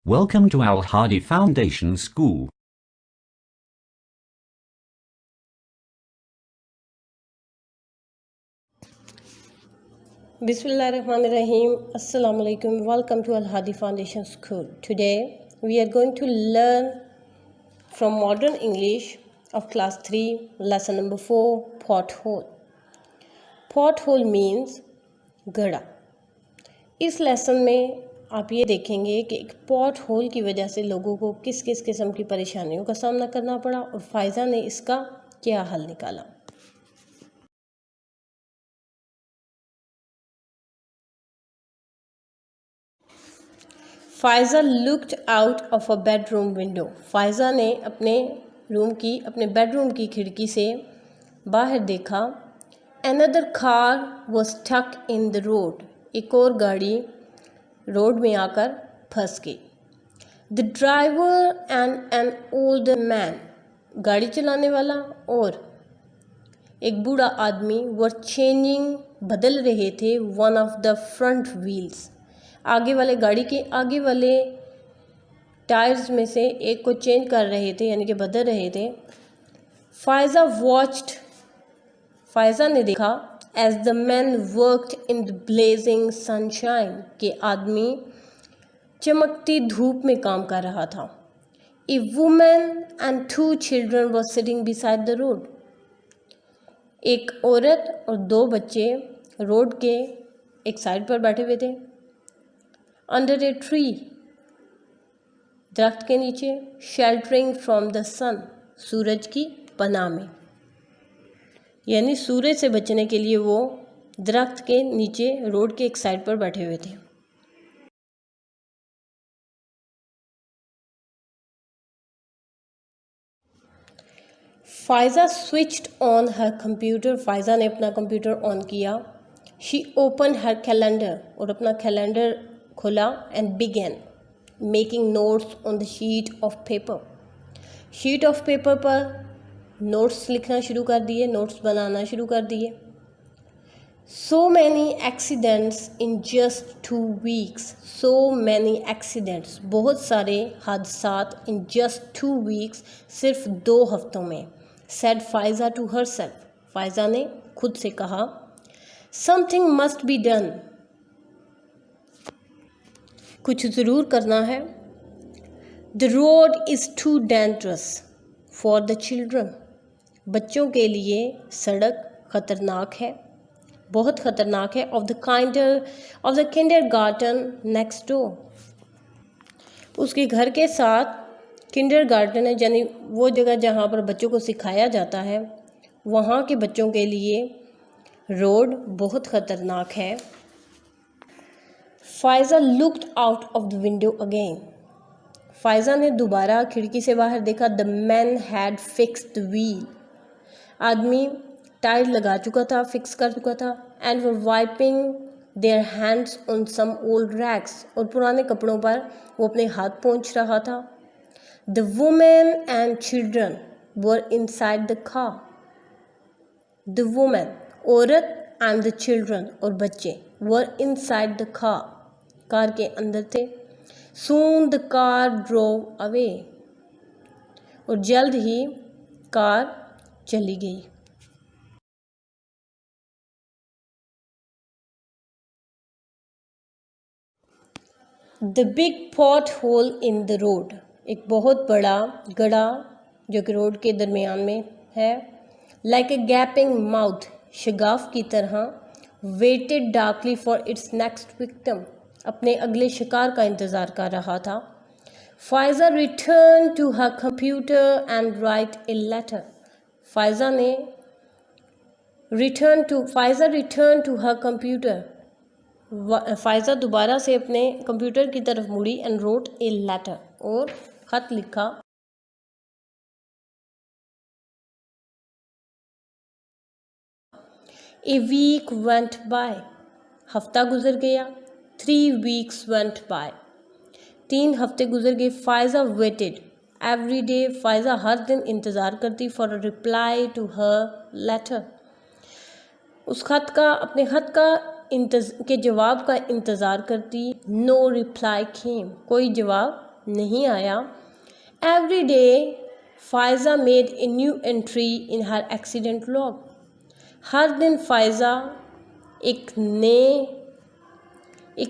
Welcome to Al Hadi Foundation School. Bismillahirrahmanirrahim. Assalamu alaikum. Welcome to Al Hadi Foundation School. Today we are going to learn from Modern English of class 3, lesson number 4, pothole. Pothole means गड़ा. इस lesson में आप ये देखेंगे कि एक pot whole की वजह से लोगों को किस किस किस्म की परेशानियों का सामना करना पड़ा और फ़ायज़ा ने इसका क्या हल निकाला. Faiza looked out of a bedroom window. Faiza ने अपने बेडरूम की खिड़की से बाहर देखा. Another car was stuck in the road. एक और गाड़ी रोड में आकर फंस गई. The driver and an older man. गाड़ी चलाने वाला और एक बूढ़ा आदमी वर चेंजिंग बदल रहे थे one of the front wheels. गाड़ी के आगे वाले टायर्स में से एक को चेंज कर रहे थे, यानी कि बदल रहे थे. फ़ायज़ा ने देखा as the man worked in the blazing sunshine के आदमी चमकती धूप में काम कर रहा था. A woman and 2 children were sitting beside the road. एक औरत और 2 बच्चे रोड के एक साइड पर बैठे हुए थे. Under a tree. दरख्त के नीचे. शेल्टरिंग फ्रॉम द सन. सूरज की पनाह में, यानी सूरज से बचने के लिए वो दरख्त के नीचे रोड के एक साइड पर बैठे हुए थे. Faiza switched on her computer. Faiza ने अपना कंप्यूटर ऑन किया. She open her calendar. और अपना कैलेंडर खोला. And begin making notes on the sheet of paper. Sheet of paper पर नोट्स लिखना शुरू कर दिए, नोट्स बनाना शुरू कर दिए. So many accidents in just 2 weeks. So many accidents, बहुत सारे हादसात. इन जस्ट 2 वीक्स, सिर्फ 2 हफ्तों में. Said Faiza to herself. Faiza ने खुद से कहा. Something must be done. कुछ ज़रूर करना है. The road is too dangerous for the children. बच्चों के लिए सड़क ख़तरनाक है, बहुत ख़तरनाक है. Of the kindergarten next door. उसके घर के साथ किंडरगार्टन है, यानी वो जगह जहाँ पर बच्चों को सिखाया जाता है. वहाँ के बच्चों के लिए रोड बहुत ख़तरनाक है. Faiza looked out of the window again. Faiza ने दोबारा खिड़की से बाहर देखा. The man had fixed the wheel. आदमी टायर लगा चुका था, फिक्स कर चुका था. And were wiping their hands on some old rags. और पुराने कपड़ों पर वो अपने हाथ पोंछ रहा था. The women and children were inside the car. The women, औरत, एंड द चिल्ड्रन, और बच्चे, were inside the car, car के अंदर थे. Soon the car drove away. और जल्द ही कार चली गई. The big pothole in the road. एक बहुत बड़ा गड्ढा जो कि रोड के दरमियान में है. लाइक ए गैपिंग माउथ, शगाफ की तरह. Waited darkly for its next victim. अपने अगले शिकार का इंतज़ार कर रहा था. Faiza return to her computer and write a letter. Faiza return to her computer. Faiza दोबारा से अपने कंप्यूटर की तरफ मुड़ी. एंड रोट ए लेटर, और ख़त लिखा. A week went by. हफ्ता गुजर गया. 3 वीक्स वेंट बाय. 3 हफ्ते गुजर गए. Faiza waited every day. Faiza हर दिन इंतज़ार करती. For a reply to her letter. उस खत का, अपने ख़त के जवाब का इंतज़ार करती. No reply came. कोई जवाब नहीं आया। Every day Faiza made a new entry in her accident log. हर दिन फ़ायज़ा एक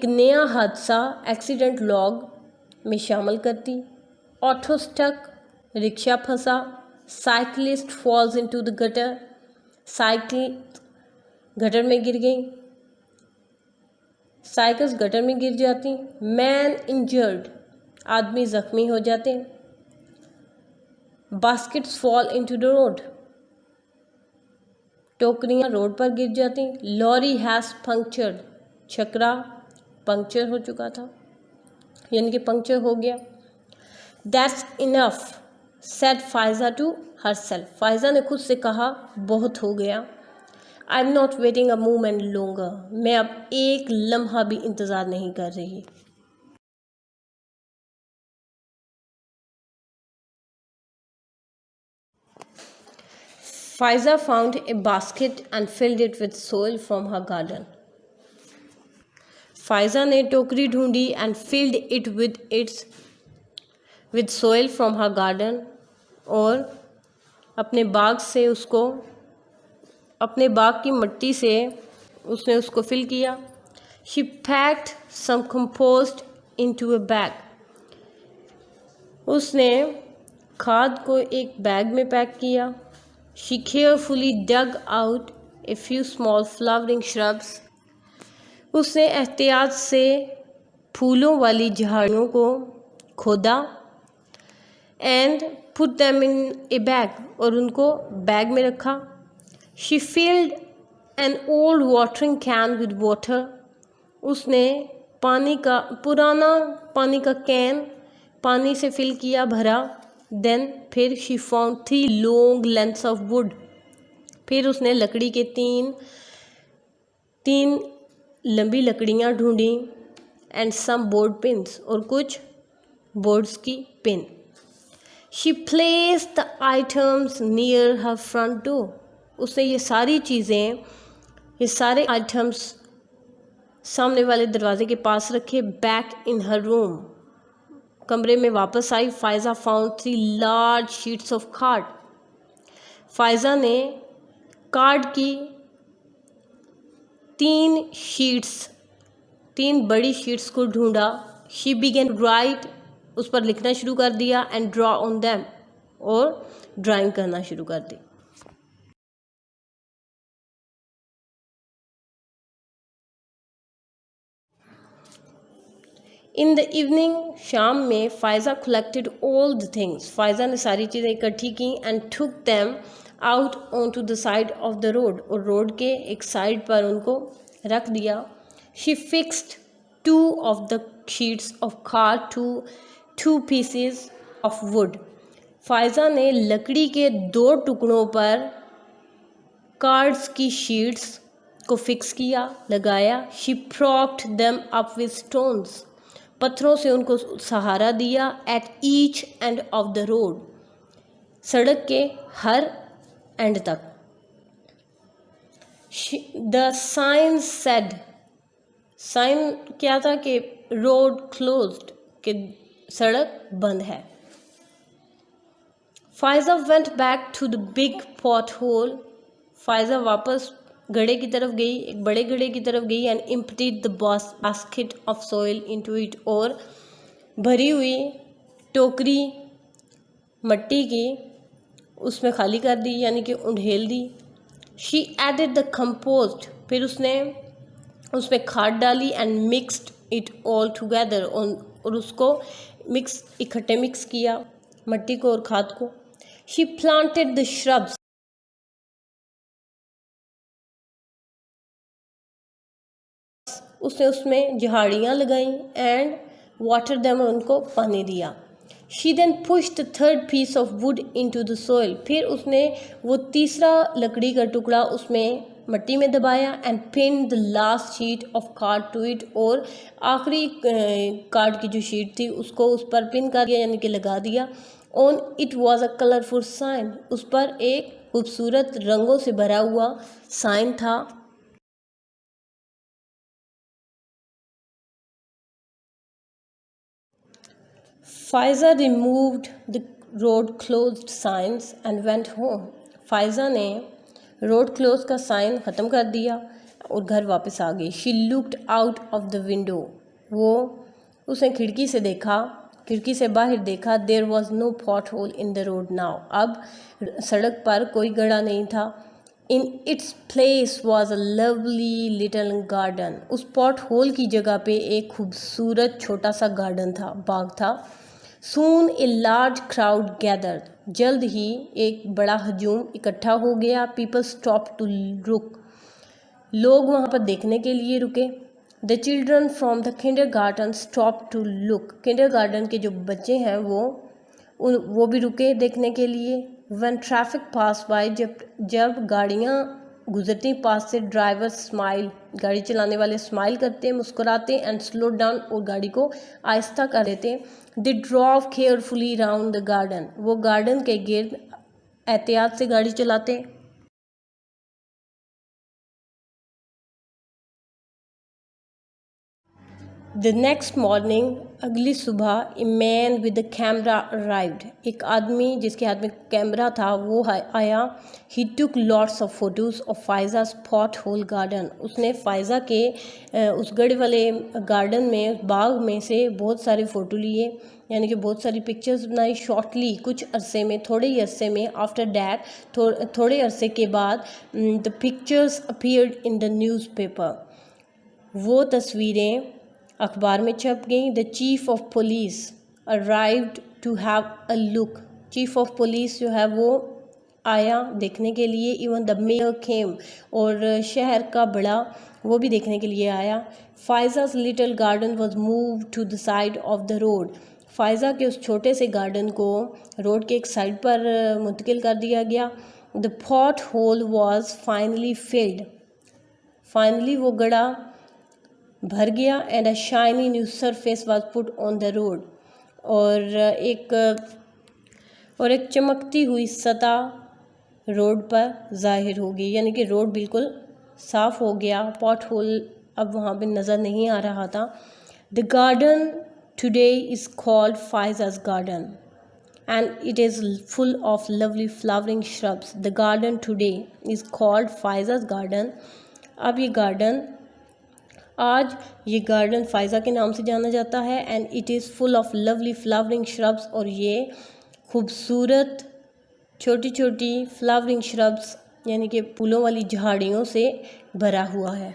नया हादसा एक्सीडेंट लॉग में शामिल करती। ऑटो स्टक, रिक्शा फंसा। Cyclist falls into the gutter, cycle gutter में गिर गई। साइकिल्स गटर में गिर जाती। मैन इंजर्ड, आदमी ज़ख्मी हो जाते। Baskets fall into the road, टोकरियाँ रोड पर गिर जाती। लॉरी हैज़ पंक्चर्ड, छकरा पंक्चर हो चुका था, यानी कि पंक्चर हो गया। That's enough said Faiza to herself. Faiza ने खुद से कहा, बहुत हो गया। I am not waiting a moment longer. मैं अब एक लम्हा भी इंतज़ार नहीं कर रही। Faiza found a basket and filled it with soil from her garden. Faiza ने टोकरी ढूंढी and filled it with soil from her garden, और अपने बाग की मिट्टी से उसने उसको फिल किया। She packed some compost into a bag. उसने खाद को एक बैग में पैक किया। She carefully dug out a few small flowering shrubs. उसने एहतियात से फूलों वाली झाड़ियों को खोदा। And put them in a bag, और उनको बैग में रखा। She filled an old watering can with water. उसने पुराना पानी का कैन पानी से फिल किया, भरा। देन फिर she found 3 long lengths of would. फिर उसने लकड़ी के तीन लंबी लकड़ियाँ ढूंढी। एंड सम बोर्ड पिन्स, और कुछ बोर्ड्स की pin. She placed the items near her front door. उसने ये सारे आइटम्स सामने वाले दरवाजे के पास रखे। बैक इन हर रूम, कमरे में वापस आई। Faiza found 3 large sheets of card. Faiza ने कार्ड की 3 बड़ी शीट्स को ढूंढा। शी बिगेन राइट, उस पर लिखना शुरू कर दिया। एंड ड्रॉ ऑन दैम, और ड्राइंग करना शुरू कर दी। इन द इवनिंग, शाम में, Faiza collected all the things. Faiza ने सारी चीज़ें इकट्ठी की। And took them out onto the side of the road, और रोड के एक साइड पर उनको रख दिया। She fixed 2 of the sheets of card to 2 pieces of wood। Faiza ने लकड़ी के 2 टुकड़ों पर कार्ड्स की शीट्स को फिक्स किया, लगाया। She propped them up with stones। पत्थरों से उनको सहारा दिया। At each end of the road, सड़क के हर एंड तक। द साइन सेड, साइन क्या था कि रोड क्लोज्ड, कि सड़क बंद है। Faiza went back to the big pothole. Faiza वापस गड्ढे की तरफ गई, एक बड़े गड्ढे की तरफ गई। And emptied the basket of soil into it, और भरी हुई टोकरी मिट्टी की उसमें खाली कर दी, यानी कि उंडेल दी। शी एडेड द कंपोस्ट, फिर उसने उसमें खाद डाली। And mixed it all together, और उसको इकट्ठे मिक्स किया, मिट्टी को और खाद को। शी प्लांटेड द श्रब्स, उसने उसमें झाड़ियाँ लगाई। एंड वाटर देम, उनको पानी दिया। She then push the 3rd piece of wood into the soil। फिर उसने वो तीसरा लकड़ी का टुकड़ा उसमें मिट्टी में दबाया। And pin the last sheet of card to it, और आखिरी कार्ड की जो शीट थी उसको उस पर पिन कर दिया, यानी कि लगा दिया। On it was a colourful sign, उस पर एक खूबसूरत रंगों से भरा हुआ साइन था। Faiza removed the road closed science and went home. Faiza ने रोड क्लोज का साइन ख़त्म कर दिया और घर वापस आ गई। She looked out of the window, उसने खिड़की से देखा, खिड़की से बाहर देखा। There was no pothole in the road now, अब सड़क पर कोई गड्ढा नहीं था। In its place was a lovely little garden, उस पॉट होल की जगह पे एक खूबसूरत छोटा सा गार्डन था, बाग था। सून ए लार्ज क्राउड गैदर्ड, जल्द ही एक बड़ा हजूम इकट्ठा हो गया। पीपल स्टॉप टू लुक, लोग वहाँ पर देखने के लिए रुके। The children from the kindergarten stop to look, kindergarten के जो बच्चे हैं वो भी रुके देखने के लिए। वन ट्रैफिक पास बाय, जब गाड़ियाँ गुजरती पास से, ड्राइवर स्माइल, गाड़ी चलाने वाले स्माइल करते, मुस्कुराते, एंड स्लो डाउन, और गाड़ी को आहिस्ता कर देते। They drove carefully round the garden, वो गार्डन के गिर्द एहतियात से गाड़ी चलाते। द नेक्स्ट मॉर्निंग, अगली सुबह, a man with a camera arrived, एक आदमी जिसके हाथ में कैमरा था वो आया। He took lots of photos of Faiza's pothole garden, उसने फ़ायज़ा के उस गढ़ वाले गार्डन में, बाग में से बहुत सारे फ़ोटो लिए, यानी कि बहुत सारी पिक्चर्स बनाई। शॉर्टली, कुछ अरसे में, थोड़े ही अरसे में, आफ्टर डैट, थोड़े अरसे के बाद, the pictures appeared in the newspaper, वो तस्वीरें अखबार में छप गई। The chief of police arrived to have a look, chief of police जो है वो आया देखने के लिए। इवन द मेयर केम, और शहर का बड़ा वो भी देखने के लिए आया। Faiza's little garden was move to the side of the road, Faiza के उस छोटे से गार्डन को रोड के एक साइड पर मुंतकिल कर दिया गया। The pot whole was finally field, finally वो गड्ढा भर गया। And a shiny new surface was put on the road, और एक चमकती हुई सतह रोड पर ज़ाहिर हो गई, यानी कि रोड बिल्कुल साफ़ हो गया, पॉट होल अब वहाँ पे नज़र नहीं आ रहा था। The garden today is called Faiza's garden and it is full of lovely flowering shrubs. The garden today is called फ़ायज़ा's garden. अब आज ये गार्डन फ़ायज़ा के नाम से जाना जाता है। And it is full of lovely flowering shrubs, और ये खूबसूरत छोटी छोटी फ्लावरिंग श्रब्स यानी कि फूलों वाली झाड़ियों से भरा हुआ है।